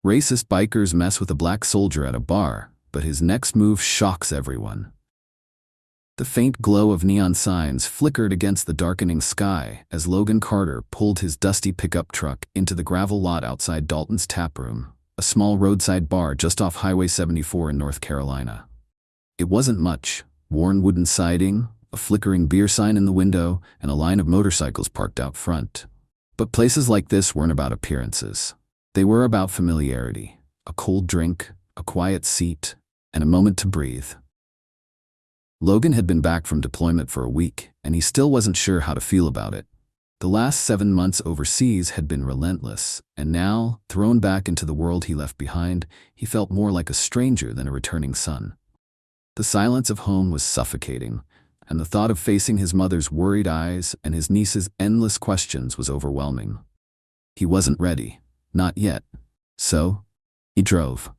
Racist bikers mess with a black soldier at a bar, but his next move shocks everyone. The faint glow of neon signs flickered against the darkening sky as Logan Carter pulled his dusty pickup truck into the gravel lot outside Dalton's Tap Room, a small roadside bar just off Highway 74 in North Carolina. It wasn't much: worn wooden siding, a flickering beer sign in the window, and a line of motorcycles parked out front. But places like this weren't about appearances. They were about familiarity: a cold drink, a quiet seat, and a moment to breathe. Logan had been back from deployment for a week, and he still wasn't sure how to feel about it. The last 7 months overseas had been relentless, and now, thrown back into the world he left behind, he felt more like a stranger than a returning son. The silence of home was suffocating, and the thought of facing his mother's worried eyes and his niece's endless questions was overwhelming. He wasn't ready. Not yet. So, he drove.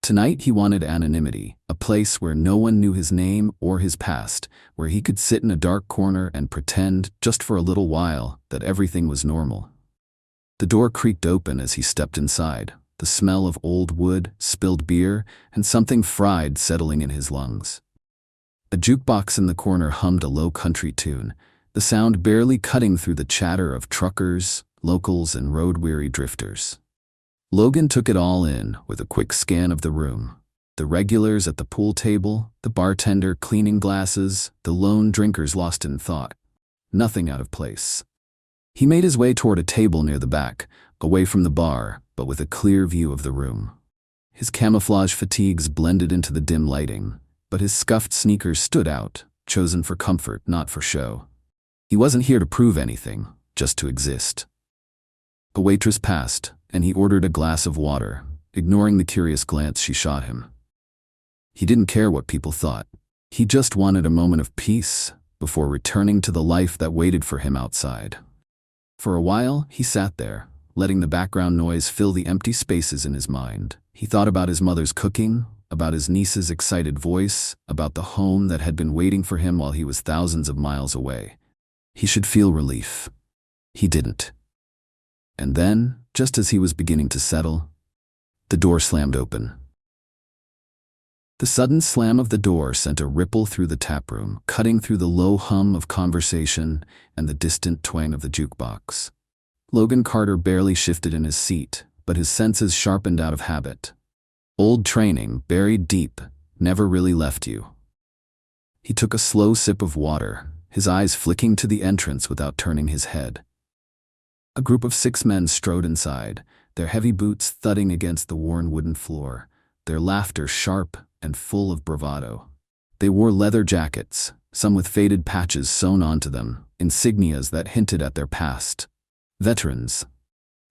Tonight he wanted anonymity, a place where no one knew his name or his past, where he could sit in a dark corner and pretend, just for a little while, that everything was normal. The door creaked open as he stepped inside, the smell of old wood, spilled beer, and something fried settling in his lungs. A jukebox in the corner hummed a low country tune, the sound barely cutting through the chatter of truckers, locals, and road-weary drifters. Logan took it all in with a quick scan of the room. The regulars at the pool table, the bartender cleaning glasses, the lone drinkers lost in thought. Nothing out of place. He made his way toward a table near the back, away from the bar, but with a clear view of the room. His camouflage fatigues blended into the dim lighting, but his scuffed sneakers stood out, chosen for comfort, not for show. He wasn't here to prove anything, just to exist. A waitress passed, and he ordered a glass of water, ignoring the curious glance she shot him. He didn't care what people thought. He just wanted a moment of peace before returning to the life that waited for him outside. For a while, he sat there, letting the background noise fill the empty spaces in his mind. He thought about his mother's cooking, about his niece's excited voice, about the home that had been waiting for him while he was thousands of miles away. He should feel relief. He didn't. And then, just as he was beginning to settle, the door slammed open. The sudden slam of the door sent a ripple through the tap room, cutting through the low hum of conversation and the distant twang of the jukebox. Logan Carter barely shifted in his seat, but his senses sharpened out of habit. Old training, buried deep, never really left you. He took a slow sip of water, his eyes flicking to the entrance without turning his head. A group of 6 men strode inside, their heavy boots thudding against the worn wooden floor, their laughter sharp and full of bravado. They wore leather jackets, some with faded patches sewn onto them, insignias that hinted at their past. Veterans.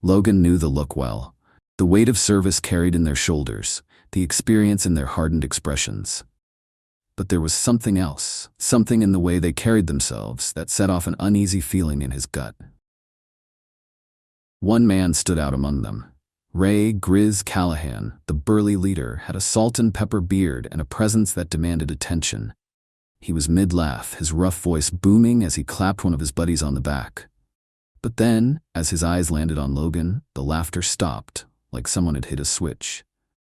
Logan knew the look well. The weight of service carried in their shoulders, the experience in their hardened expressions. But there was something else, something in the way they carried themselves that set off an uneasy feeling in his gut. One man stood out among them. Ray Grizz Callahan, the burly leader, had a salt and pepper beard and a presence that demanded attention. He was mid-laugh, his rough voice booming as he clapped one of his buddies on the back. But then, as his eyes landed on Logan, the laughter stopped, like someone had hit a switch.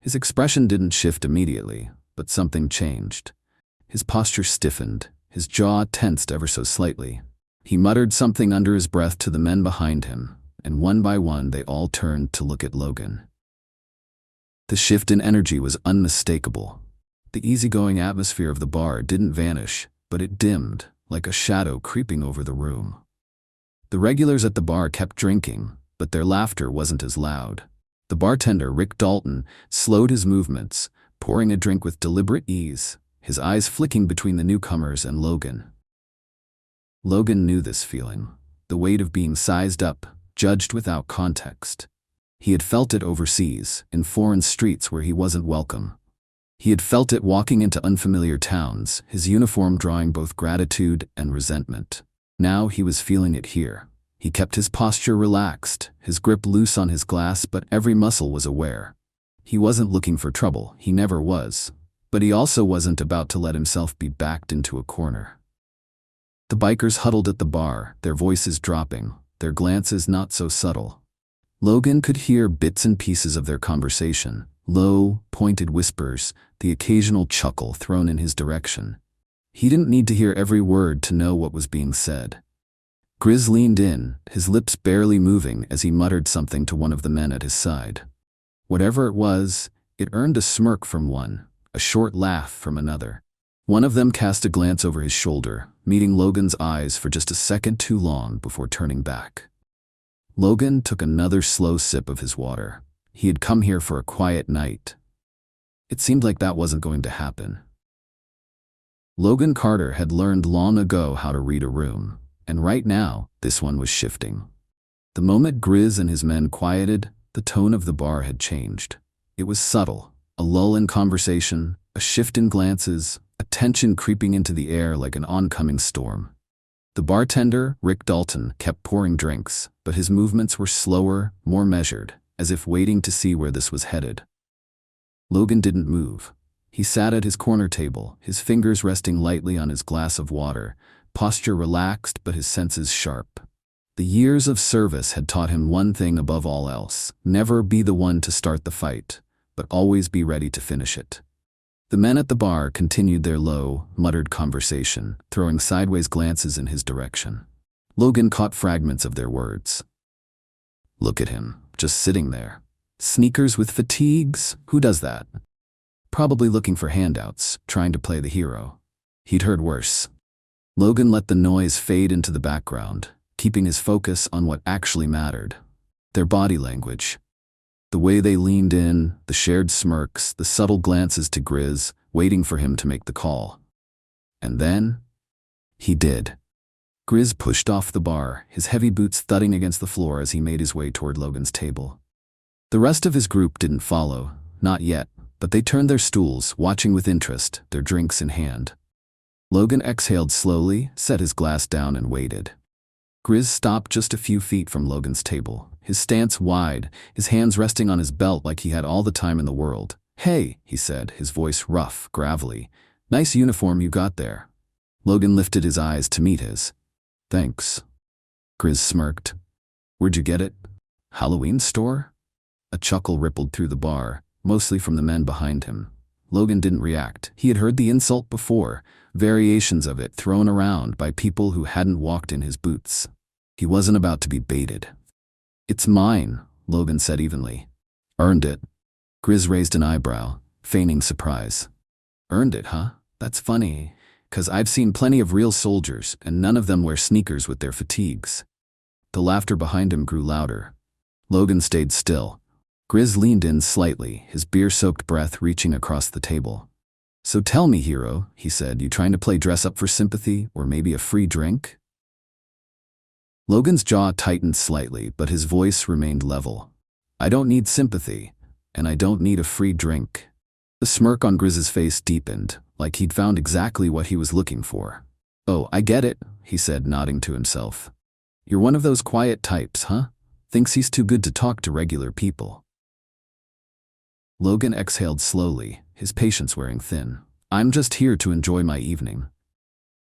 His expression didn't shift immediately, but something changed. His posture stiffened, his jaw tensed ever so slightly. He muttered something under his breath to the men behind him, and one by one they all turned to look at Logan. The shift in energy was unmistakable. The easygoing atmosphere of the bar didn't vanish, but it dimmed, like a shadow creeping over the room. The regulars at the bar kept drinking, but their laughter wasn't as loud. The bartender, Rick Dalton, slowed his movements, pouring a drink with deliberate ease, his eyes flicking between the newcomers and Logan. Logan knew this feeling, the weight of being sized up, judged without context. He had felt it overseas, in foreign streets where he wasn't welcome. He had felt it walking into unfamiliar towns, his uniform drawing both gratitude and resentment. Now he was feeling it here. He kept his posture relaxed, his grip loose on his glass, but every muscle was aware. He wasn't looking for trouble, he never was. But he also wasn't about to let himself be backed into a corner. The bikers huddled at the bar, their voices dropping, their glances not so subtle. Logan could hear bits and pieces of their conversation, low, pointed whispers, the occasional chuckle thrown in his direction. He didn't need to hear every word to know what was being said. Grizz leaned in, his lips barely moving as he muttered something to one of the men at his side. Whatever it was, it earned a smirk from one, a short laugh from another. One of them cast a glance over his shoulder, meeting Logan's eyes for just a second too long before turning back. Logan took another slow sip of his water. He had come here for a quiet night. It seemed like that wasn't going to happen. Logan Carter had learned long ago how to read a room, and right now, this one was shifting. The moment Grizz and his men quieted, the tone of the bar had changed. It was subtle, a lull in conversation, a shift in glances, a tension creeping into the air like an oncoming storm. The bartender, Rick Dalton, kept pouring drinks, but his movements were slower, more measured, as if waiting to see where this was headed. Logan didn't move. He sat at his corner table, his fingers resting lightly on his glass of water, posture relaxed but his senses sharp. The years of service had taught him one thing above all else: never be the one to start the fight, but always be ready to finish it. The men at the bar continued their low, muttered conversation, throwing sideways glances in his direction. Logan caught fragments of their words. Look at him, just sitting there. Sneakers with fatigues? Who does that? Probably looking for handouts, trying to play the hero. He'd heard worse. Logan let the noise fade into the background, keeping his focus on what actually mattered: their body language. The way they leaned in, the shared smirks, the subtle glances to Grizz, waiting for him to make the call. And then, he did. Grizz pushed off the bar, his heavy boots thudding against the floor as he made his way toward Logan's table. The rest of his group didn't follow, not yet, but they turned their stools, watching with interest, their drinks in hand. Logan exhaled slowly, set his glass down and waited. Grizz stopped just a few feet from Logan's table, his stance wide, his hands resting on his belt like he had all the time in the world. "Hey," he said, his voice rough, gravelly. "Nice uniform you got there." Logan lifted his eyes to meet his. "Thanks." Grizz smirked. "Where'd you get it? Halloween store?" A chuckle rippled through the bar, mostly from the men behind him. Logan didn't react. He had heard the insult before, variations of it thrown around by people who hadn't walked in his boots. He wasn't about to be baited. "It's mine," Logan said evenly. "Earned it." Grizz raised an eyebrow, feigning surprise. "Earned it, huh? That's funny, 'cause I've seen plenty of real soldiers, and none of them wear sneakers with their fatigues." The laughter behind him grew louder. Logan stayed still. Grizz leaned in slightly, his beer-soaked breath reaching across the table. "So tell me, hero," he said, "you trying to play dress-up for sympathy, or maybe a free drink?" Logan's jaw tightened slightly, but his voice remained level. "I don't need sympathy, and I don't need a free drink." The smirk on Grizz's face deepened, like he'd found exactly what he was looking for. "Oh, I get it," he said, nodding to himself. "You're one of those quiet types, huh? Thinks he's too good to talk to regular people." Logan exhaled slowly, his patience wearing thin. "I'm just here to enjoy my evening."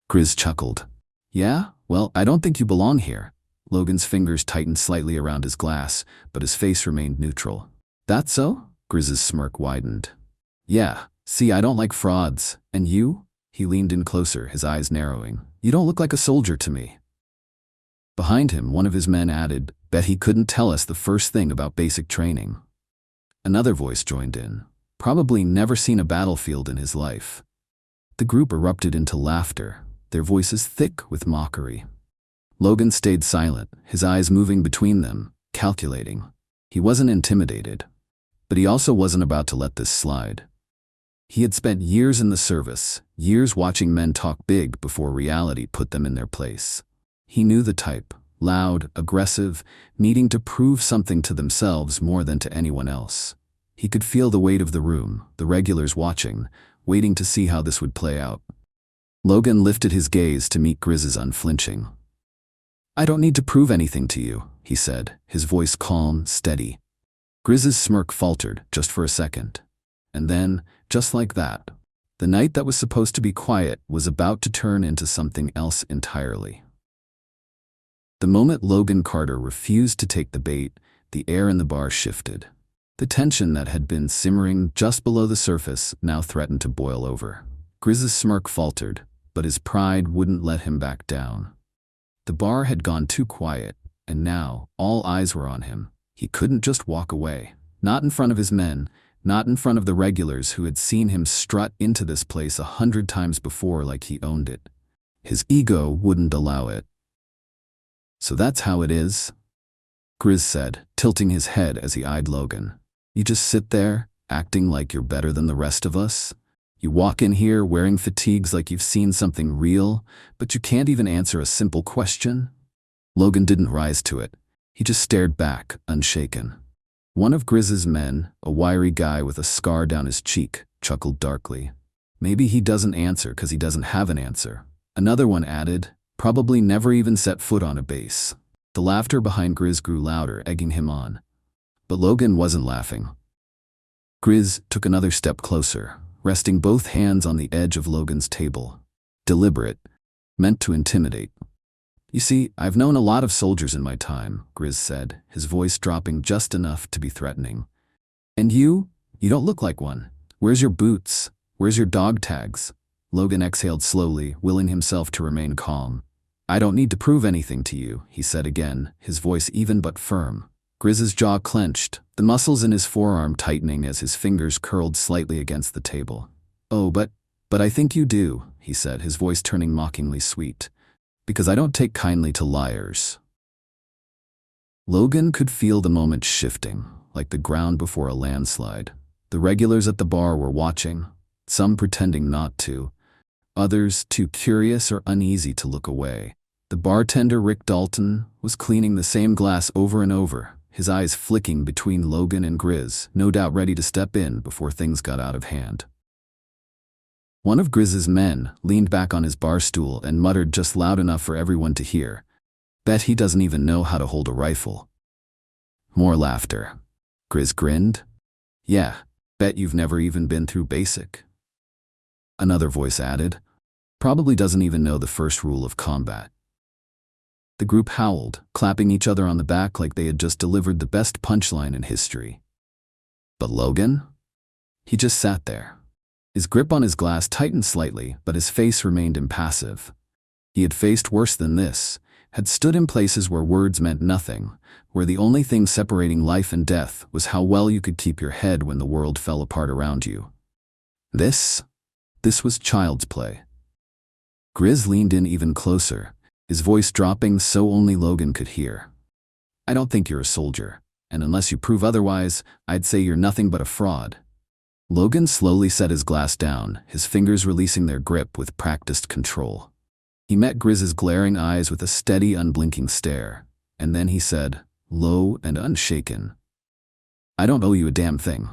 Grizz chuckled. "Yeah? Well, I don't think you belong here." Logan's fingers tightened slightly around his glass, but his face remained neutral. "That so?" Grizz's smirk widened. "Yeah, see, I don't like frauds. And you?" He leaned in closer, his eyes narrowing. "You don't look like a soldier to me." Behind him, one of his men added, "Bet he couldn't tell us the first thing about basic training." Another voice joined in. Probably never seen a battlefield in his life. The group erupted into laughter, their voices thick with mockery. Logan stayed silent, his eyes moving between them, calculating. He wasn't intimidated, but he also wasn't about to let this slide. He had spent years in the service, years watching men talk big before reality put them in their place. He knew the type: loud, aggressive, needing to prove something to themselves more than to anyone else. He could feel the weight of the room, the regulars watching, waiting to see how this would play out. Logan lifted his gaze to meet Grizz's unflinching. "I don't need to prove anything to you," he said, his voice calm, steady. Grizz's smirk faltered, just for a second. And then, just like that, the night that was supposed to be quiet was about to turn into something else entirely. The moment Logan Carter refused to take the bait, the air in the bar shifted. The tension that had been simmering just below the surface now threatened to boil over. Grizz's smirk faltered, but his pride wouldn't let him back down. The bar had gone too quiet, and now all eyes were on him. He couldn't just walk away. Not in front of his men, not in front of the regulars who had seen him strut into this place 100 times before like he owned it. His ego wouldn't allow it. "So that's how it is?" Grizz said, tilting his head as he eyed Logan. "You just sit there, acting like you're better than the rest of us? You walk in here wearing fatigues like you've seen something real, but you can't even answer a simple question?" Logan didn't rise to it. He just stared back, unshaken. One of Grizz's men, a wiry guy with a scar down his cheek, chuckled darkly. "Maybe he doesn't answer because he doesn't have an answer." Another one added, "Probably never even set foot on a base." The laughter behind Grizz grew louder, egging him on. But Logan wasn't laughing. Grizz took another step closer, resting both hands on the edge of Logan's table. Deliberate, meant to intimidate. "You see, I've known a lot of soldiers in my time," Grizz said, his voice dropping just enough to be threatening. "And you don't look like one. Where's your boots? Where's your dog tags?" Logan exhaled slowly, willing himself to remain calm. "I don't need to prove anything to you," he said again, his voice even but firm. Grizz's jaw clenched, the muscles in his forearm tightening as his fingers curled slightly against the table. "Oh, but I think you do," he said, his voice turning mockingly sweet. "Because I don't take kindly to liars." Logan could feel the moment shifting, like the ground before a landslide. The regulars at the bar were watching, some pretending not to, others too curious or uneasy to look away. The bartender, Rick Dalton, was cleaning the same glass over and over, his eyes flicking between Logan and Grizz, no doubt ready to step in before things got out of hand. One of Grizz's men leaned back on his bar stool and muttered just loud enough for everyone to hear, "Bet he doesn't even know how to hold a rifle." More laughter. Grizz grinned. "Yeah, bet you've never even been through basic." Another voice added, "Probably doesn't even know the first rule of combat." The group howled, clapping each other on the back like they had just delivered the best punchline in history. But Logan? He just sat there. His grip on his glass tightened slightly, but his face remained impassive. He had faced worse than this, had stood in places where words meant nothing, where the only thing separating life and death was how well you could keep your head when the world fell apart around you. This was child's play. Grizz leaned in even closer, his voice dropping so only Logan could hear. "I don't think you're a soldier, and unless you prove otherwise, I'd say you're nothing but a fraud." Logan slowly set his glass down, his fingers releasing their grip with practiced control. He met Grizz's glaring eyes with a steady, unblinking stare, and then he said, low and unshaken, "I don't owe you a damn thing."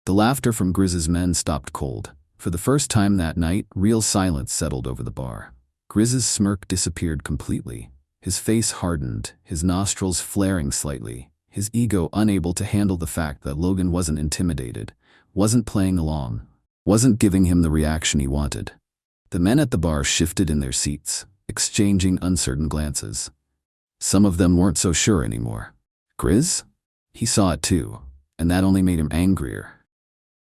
The laughter from Grizz's men stopped cold. For the first time that night, real silence settled over the bar. Grizz's smirk disappeared completely. His face hardened, his nostrils flaring slightly, his ego unable to handle the fact that Logan wasn't intimidated, wasn't playing along, wasn't giving him the reaction he wanted. The men at the bar shifted in their seats, exchanging uncertain glances. Some of them weren't so sure anymore. Grizz? He saw it too, and that only made him angrier.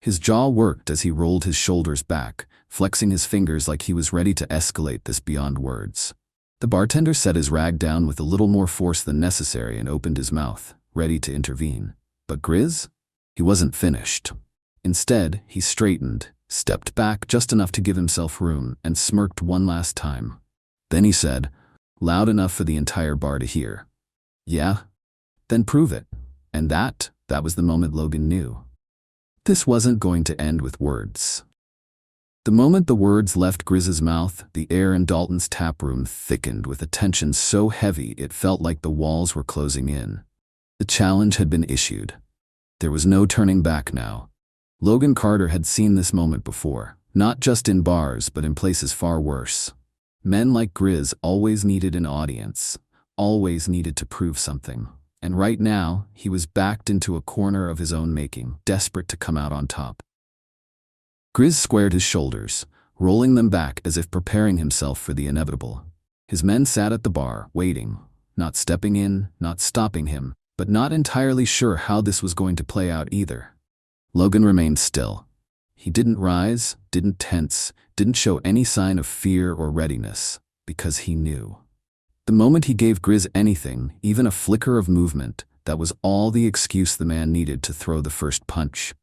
His jaw worked as he rolled his shoulders back, flexing his fingers like he was ready to escalate this beyond words. The bartender set his rag down with a little more force than necessary and opened his mouth, ready to intervene. But Grizz? He wasn't finished. Instead, he straightened, stepped back just enough to give himself room, and smirked one last time. Then he said, loud enough for the entire bar to hear, "Yeah? Then prove it." And that was the moment Logan knew. This wasn't going to end with words. The moment the words left Grizz's mouth, the air in Dalton's tap room thickened with a tension so heavy it felt like the walls were closing in. The challenge had been issued. There was no turning back now. Logan Carter had seen this moment before, not just in bars but in places far worse. Men like Grizz always needed an audience, always needed to prove something. And right now, he was backed into a corner of his own making, desperate to come out on top. Grizz squared his shoulders, rolling them back as if preparing himself for the inevitable. His men sat at the bar, waiting, not stepping in, not stopping him, but not entirely sure how this was going to play out either. Logan remained still. He didn't rise, didn't tense, didn't show any sign of fear or readiness, because he knew. The moment he gave Grizz anything, even a flicker of movement, that was all the excuse the man needed to throw the first punch.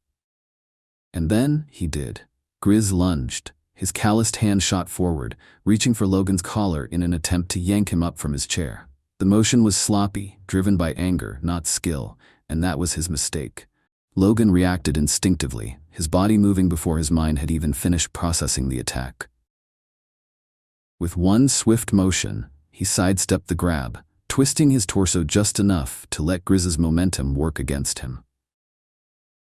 And then he did. Grizz lunged. His calloused hand shot forward, reaching for Logan's collar in an attempt to yank him up from his chair. The motion was sloppy, driven by anger, not skill, and that was his mistake. Logan reacted instinctively, his body moving before his mind had even finished processing the attack. With one swift motion, he sidestepped the grab, twisting his torso just enough to let Grizz's momentum work against him.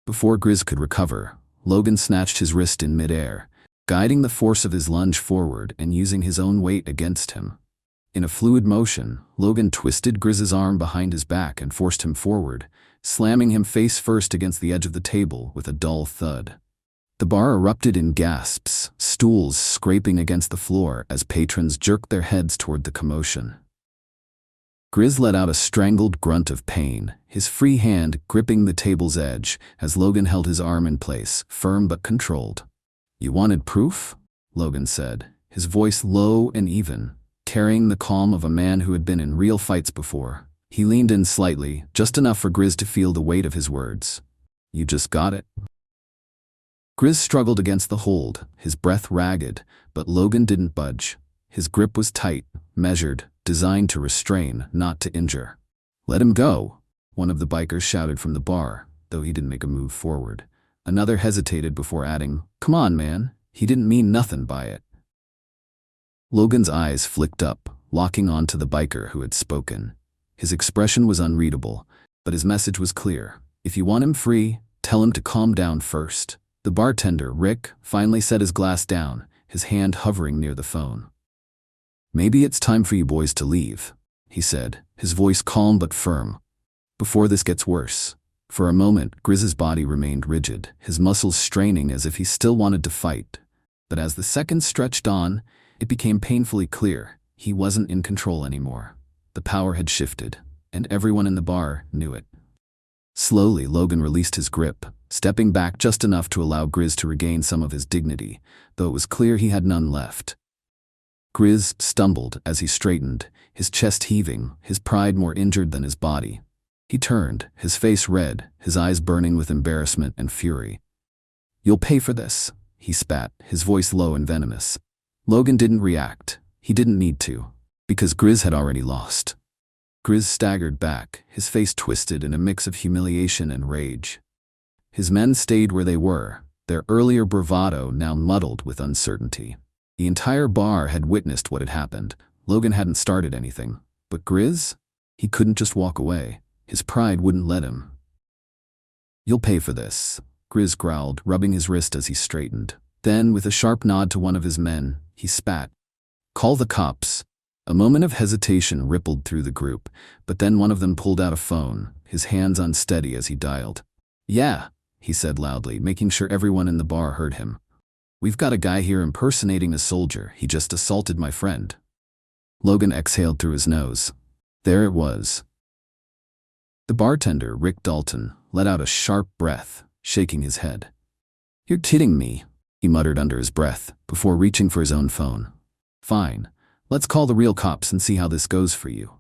Before Grizz could recover, Logan snatched his wrist in midair, guiding the force of his lunge forward and using his own weight against him. In a fluid motion, Logan twisted Grizz's arm behind his back and forced him forward, slamming him face first against the edge of the table with a dull thud. The bar erupted in gasps, stools scraping against the floor as patrons jerked their heads toward the commotion. Grizz let out a strangled grunt of pain, his free hand gripping the table's edge as Logan held his arm in place, firm but controlled. "You wanted proof?" Logan said, his voice low and even, carrying the calm of a man who had been in real fights before. He leaned in slightly, just enough for Grizz to feel the weight of his words. "You just got it?" Grizz struggled against the hold, his breath ragged, but Logan didn't budge. His grip was tight, measured, designed to restrain, not to injure. "Let him go," one of the bikers shouted from the bar, though he didn't make a move forward. Another hesitated before adding, "Come on, man, he didn't mean nothing by it." Logan's eyes flicked up, locking on to the biker who had spoken. His expression was unreadable, but his message was clear. If you want him free, tell him to calm down first. The bartender, Rick, finally set his glass down, his hand hovering near the phone. "Maybe it's time for you boys to leave," he said, his voice calm but firm. "Before this gets worse." For a moment, Grizz's body remained rigid, his muscles straining as if he still wanted to fight. But as the seconds stretched on, it became painfully clear he wasn't in control anymore. The power had shifted, and everyone in the bar knew it. Slowly, Logan released his grip, stepping back just enough to allow Grizz to regain some of his dignity, though it was clear he had none left. Grizz stumbled as he straightened, his chest heaving, his pride more injured than his body. He turned, his face red, his eyes burning with embarrassment and fury. "You'll pay for this," he spat, his voice low and venomous. Logan didn't react. He didn't need to, because Grizz had already lost. Grizz staggered back, his face twisted in a mix of humiliation and rage. His men stayed where they were, their earlier bravado now muddled with uncertainty. The entire bar had witnessed what had happened. Logan hadn't started anything. But Grizz? He couldn't just walk away. His pride wouldn't let him. "You'll pay for this," Grizz growled, rubbing his wrist as he straightened. Then, with a sharp nod to one of his men, he spat. "Call the cops." A moment of hesitation rippled through the group, but then one of them pulled out a phone, his hands unsteady as he dialed. "Yeah," he said loudly, making sure everyone in the bar heard him. "We've got a guy here impersonating a soldier. He just assaulted my friend." Logan exhaled through his nose. There it was. The bartender, Rick Dalton, let out a sharp breath, shaking his head. "You're kidding me," he muttered under his breath, before reaching for his own phone. "Fine, let's call the real cops and see how this goes for you."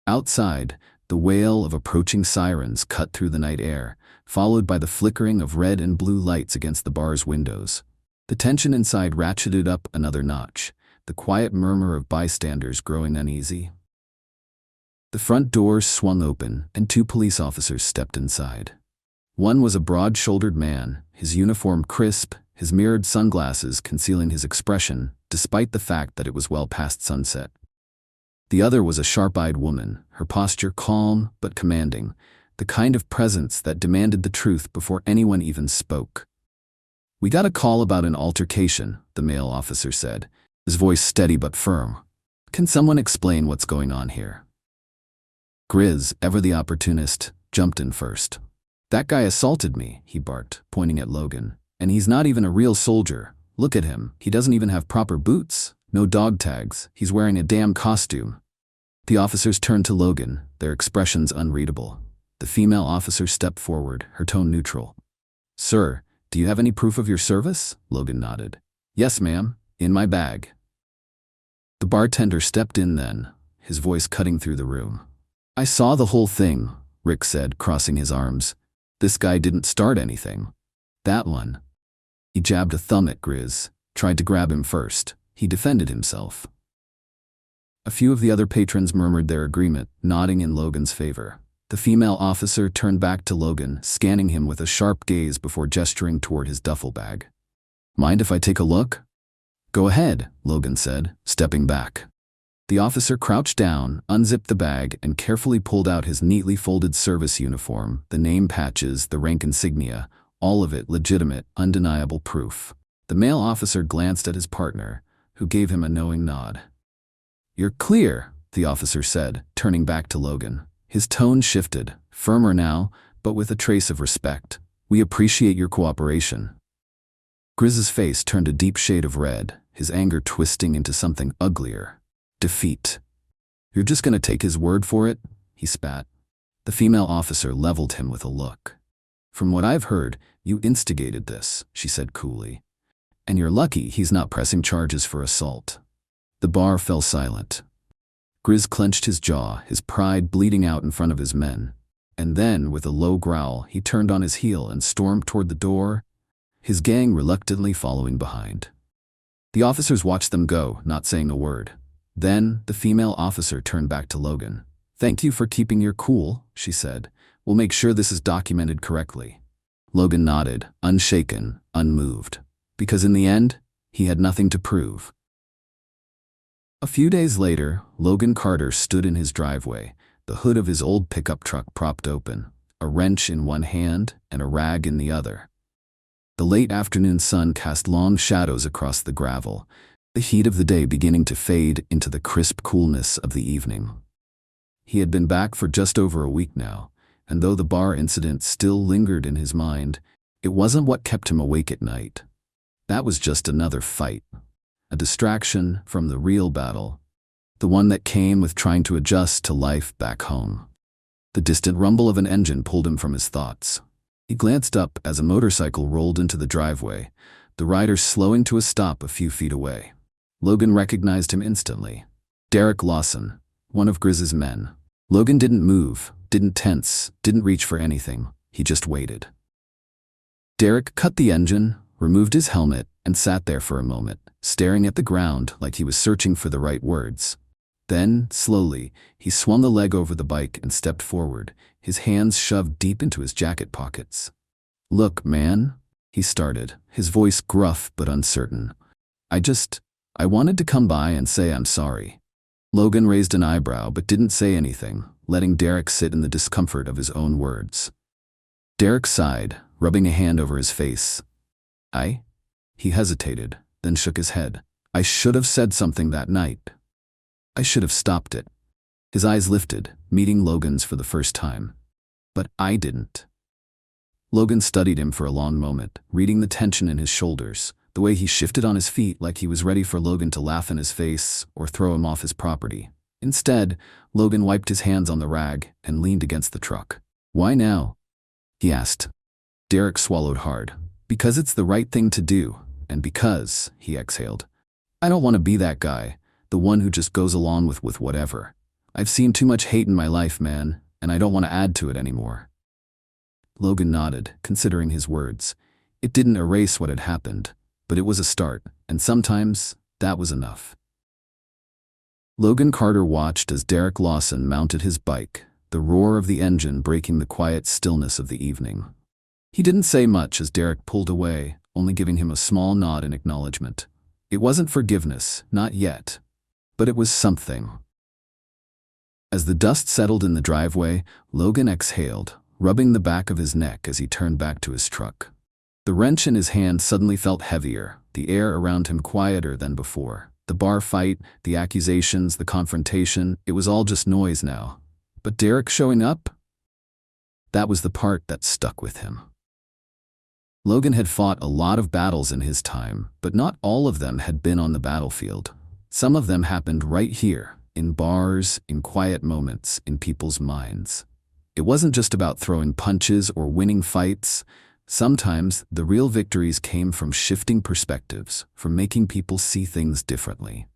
Outside, the wail of approaching sirens cut through the night air, followed by the flickering of red and blue lights against the bar's windows. The tension inside ratcheted up another notch, the quiet murmur of bystanders growing uneasy. The front doors swung open, and two police officers stepped inside. One was a broad-shouldered man, his uniform crisp, his mirrored sunglasses concealing his expression, despite the fact that it was well past sunset. The other was a sharp-eyed woman, her posture calm but commanding, the kind of presence that demanded the truth before anyone even spoke. "We got a call about an altercation," the male officer said, his voice steady but firm. "Can someone explain what's going on here?" Grizz, ever the opportunist, jumped in first. "That guy assaulted me," he barked, pointing at Logan. "And he's not even a real soldier. Look at him. He doesn't even have proper boots. No dog tags. He's wearing a damn costume." The officers turned to Logan, their expressions unreadable. The female officer stepped forward, her tone neutral. "Sir, do you have any proof of your service?" Logan nodded. "Yes, ma'am, in my bag." The bartender stepped in then, his voice cutting through the room. "I saw the whole thing," Rick said, crossing his arms. "This guy didn't start anything. That one." He jabbed a thumb at Grizz, tried to grab him first. He defended himself. A few of the other patrons murmured their agreement, nodding in Logan's favor. The female officer turned back to Logan, scanning him with a sharp gaze before gesturing toward his duffel bag. "Mind if I take a look?" "Go ahead," Logan said, stepping back. The officer crouched down, unzipped the bag, and carefully pulled out his neatly folded service uniform, the name patches, the rank insignia, all of it legitimate, undeniable proof. The male officer glanced at his partner, who gave him a knowing nod. "You're clear," the officer said, turning back to Logan. His tone shifted, firmer now, but with a trace of respect. "We appreciate your cooperation." Grizz's face turned a deep shade of red, his anger twisting into something uglier. Defeat. "You're just gonna take his word for it?" he spat. The female officer leveled him with a look. "From what I've heard, you instigated this," she said coolly. "And you're lucky he's not pressing charges for assault." The bar fell silent. Grizz clenched his jaw, his pride bleeding out in front of his men. And then, with a low growl, he turned on his heel and stormed toward the door, his gang reluctantly following behind. The officers watched them go, not saying a word. Then, the female officer turned back to Logan. "Thank you for keeping your cool," she said. "We'll make sure this is documented correctly." Logan nodded, unshaken, unmoved. Because in the end, he had nothing to prove. A few days later, Logan Carter stood in his driveway, the hood of his old pickup truck propped open, a wrench in one hand and a rag in the other. The late afternoon sun cast long shadows across the gravel, the heat of the day beginning to fade into the crisp coolness of the evening. He had been back for just over a week now, and though the bar incident still lingered in his mind, it wasn't what kept him awake at night. That was just another fight. A distraction from the real battle, the one that came with trying to adjust to life back home. The distant rumble of an engine pulled him from his thoughts. He glanced up as a motorcycle rolled into the driveway, the rider slowing to a stop a few feet away. Logan recognized him instantly. Derek Lawson, one of Grizz's men. Logan didn't move, didn't tense, didn't reach for anything. He just waited. Derek cut the engine, removed his helmet, and sat there for a moment, staring at the ground like he was searching for the right words. Then, slowly, he swung the leg over the bike and stepped forward, his hands shoved deep into his jacket pockets. "Look, man," he started, his voice gruff but uncertain. I wanted to come by and say I'm sorry." Logan raised an eyebrow but didn't say anything, letting Derek sit in the discomfort of his own words. Derek sighed, rubbing a hand over his face. He hesitated, then shook his head. "I should have said something that night. I should have stopped it." His eyes lifted, meeting Logan's for the first time. "But I didn't." Logan studied him for a long moment, reading the tension in his shoulders, the way he shifted on his feet like he was ready for Logan to laugh in his face or throw him off his property. Instead, Logan wiped his hands on the rag and leaned against the truck. "Why now?" he asked. Derek swallowed hard. "Because it's the right thing to do. And because," he exhaled, "I don't want to be that guy, the one who just goes along with whatever. I've seen too much hate in my life, man, and I don't want to add to it anymore." Logan nodded, considering his words. It didn't erase what had happened, but it was a start, and sometimes that was enough. Logan Carter watched as Derek Lawson mounted his bike, the roar of the engine breaking the quiet stillness of the evening. He didn't say much as Derek pulled away, only giving him a small nod in acknowledgement. It wasn't forgiveness, not yet, but it was something. As the dust settled in the driveway, Logan exhaled, rubbing the back of his neck as he turned back to his truck. The wrench in his hand suddenly felt heavier, the air around him quieter than before. The bar fight, the accusations, the confrontation, it was all just noise now. But Derek showing up? That was the part that stuck with him. Logan had fought a lot of battles in his time, but not all of them had been on the battlefield. Some of them happened right here, in bars, in quiet moments, in people's minds. It wasn't just about throwing punches or winning fights. Sometimes the real victories came from shifting perspectives, from making people see things differently.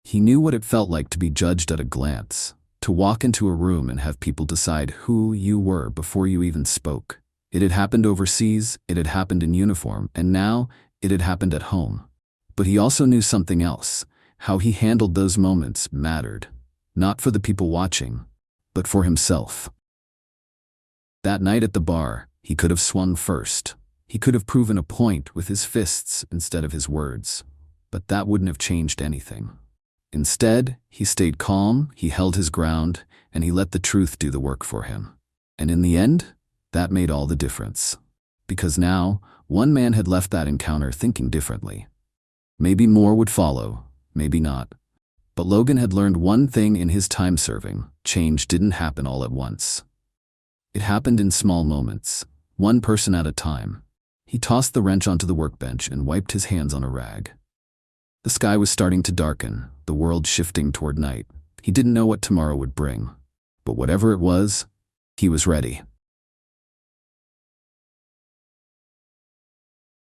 He knew what it felt like to be judged at a glance, to walk into a room and have people decide who you were before you even spoke. It had happened overseas, it had happened in uniform, and now it had happened at home. But he also knew something else. How he handled those moments mattered, not for the people watching, but for himself. That night at the bar, he could have swung first. He could have proven a point with his fists instead of his words, but that wouldn't have changed anything. Instead, he stayed calm, he held his ground, and he let the truth do the work for him. And in the end, that made all the difference. Because now, one man had left that encounter thinking differently. Maybe more would follow, maybe not. But Logan had learned one thing in his time serving: change didn't happen all at once. It happened in small moments, one person at a time. He tossed the wrench onto the workbench and wiped his hands on a rag. The sky was starting to darken, the world shifting toward night. He didn't know what tomorrow would bring. But whatever it was, he was ready.